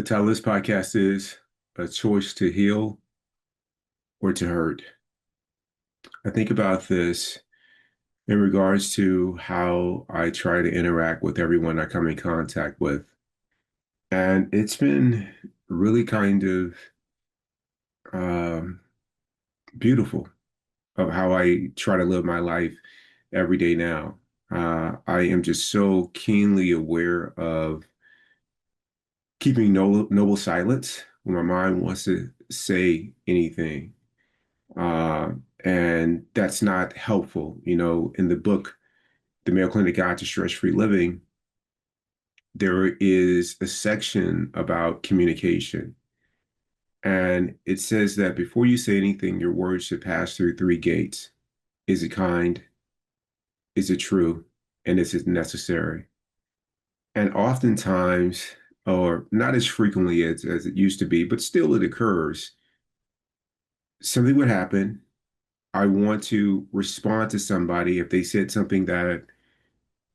The title of this podcast is A Choice to Heal or to Hurt. I think about this in regards to how I try to interact with everyone I come in contact with. And it's been really kind of um, beautiful of how I try to live my life every day now. I am just so keenly aware of keeping noble silence when my mind wants to say anything. Uh, and that's not helpful. In the book, The Mayo Clinic Guide to Stress-Free Living, there is a section about communication. And it says that before you say anything, your words should pass through three gates. Is it kind? Is it true? And is it necessary? And oftentimes, or not as frequently as it used to be, but still it occurs, something would happen. I want to respond to somebody if they said something that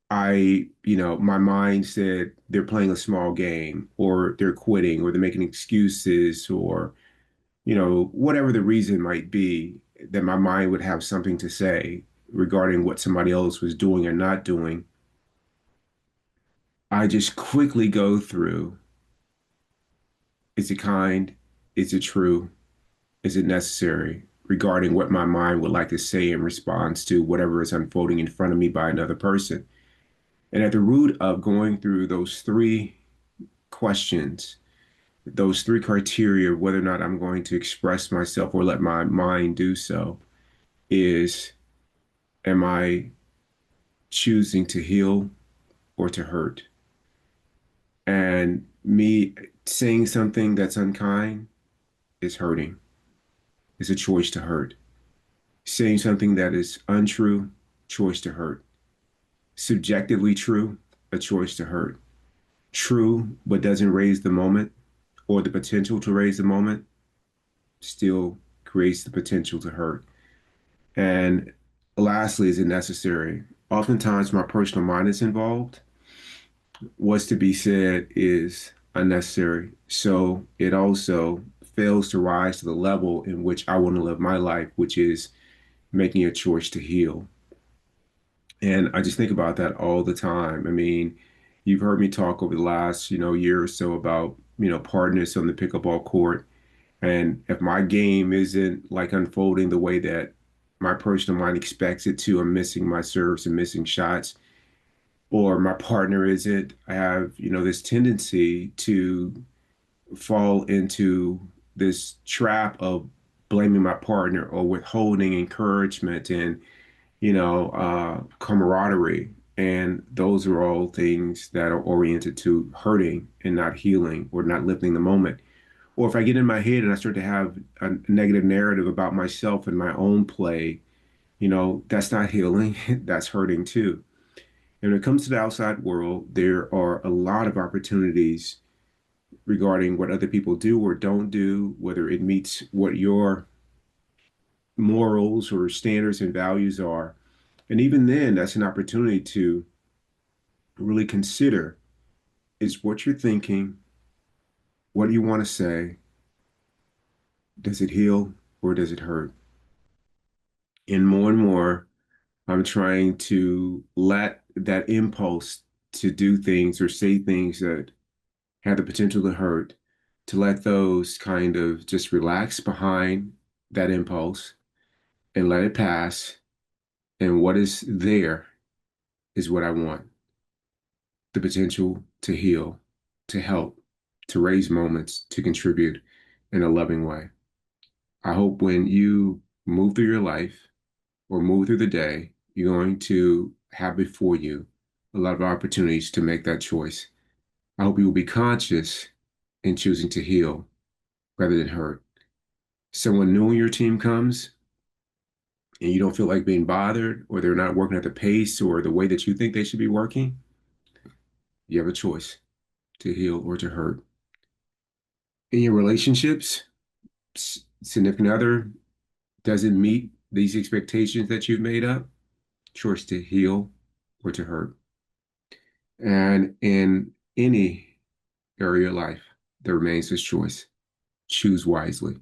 my mind said they're playing a small game or they're quitting or they're making excuses or, whatever the reason might be, that my mind would have something to say regarding what somebody else was doing or not doing. I just quickly go through, is it kind? Is it true? Is it necessary? Regarding what my mind would like to say in response to whatever is unfolding in front of me by another person. And at the root of going through those three questions, those three criteria, whether or not I'm going to express myself or let my mind do so, is am I choosing to heal or to hurt? And me saying something that's unkind is hurting. It's a choice to hurt. Saying something that is untrue, choice to hurt. Subjectively true, a choice to hurt. True, but doesn't raise the moment or the potential to raise the moment, still creates the potential to hurt. And lastly, is it necessary? Oftentimes, my personal mind is involved. What's to be said is unnecessary. So it also fails to rise to the level in which I want to live my life, which is making a choice to heal. And I just think about that all the time. I mean, you've heard me talk over the last, year or so about, partners on the pickleball court. And if my game isn't like unfolding the way that my personal mind expects it to, I'm missing my serves and missing shots, or my partner isn't, I have, this tendency to fall into this trap of blaming my partner or withholding encouragement and, camaraderie. And those are all things that are oriented to hurting and not healing or not lifting the moment. Or if I get in my head and I start to have a negative narrative about myself and my own play, that's not healing, that's hurting too. And when it comes to the outside world, there are a lot of opportunities regarding what other people do or don't do, whether it meets what your morals or standards and values are. And even then, that's an opportunity to really consider, is what you're thinking, what do you want to say, does it heal or does it hurt? And more, I'm trying to let that impulse to do things or say things that have the potential to hurt, to let those kind of just relax behind that impulse and let it pass. And what is there is what I want. The potential to heal, to help, to raise moments, to contribute in a loving way. I hope when you move through your life or move through the day, you're going to have before you a lot of opportunities to make that choice. I hope you will be conscious in choosing to heal rather than hurt. Someone new on your team comes and you don't feel like being bothered, or they're not working at the pace or the way that you think they should be working, you have a choice to heal or to hurt. In your relationships, significant other doesn't meet these expectations that you've made up, choice to heal or to hurt. And in any area of life, There remains this choice. Choose wisely.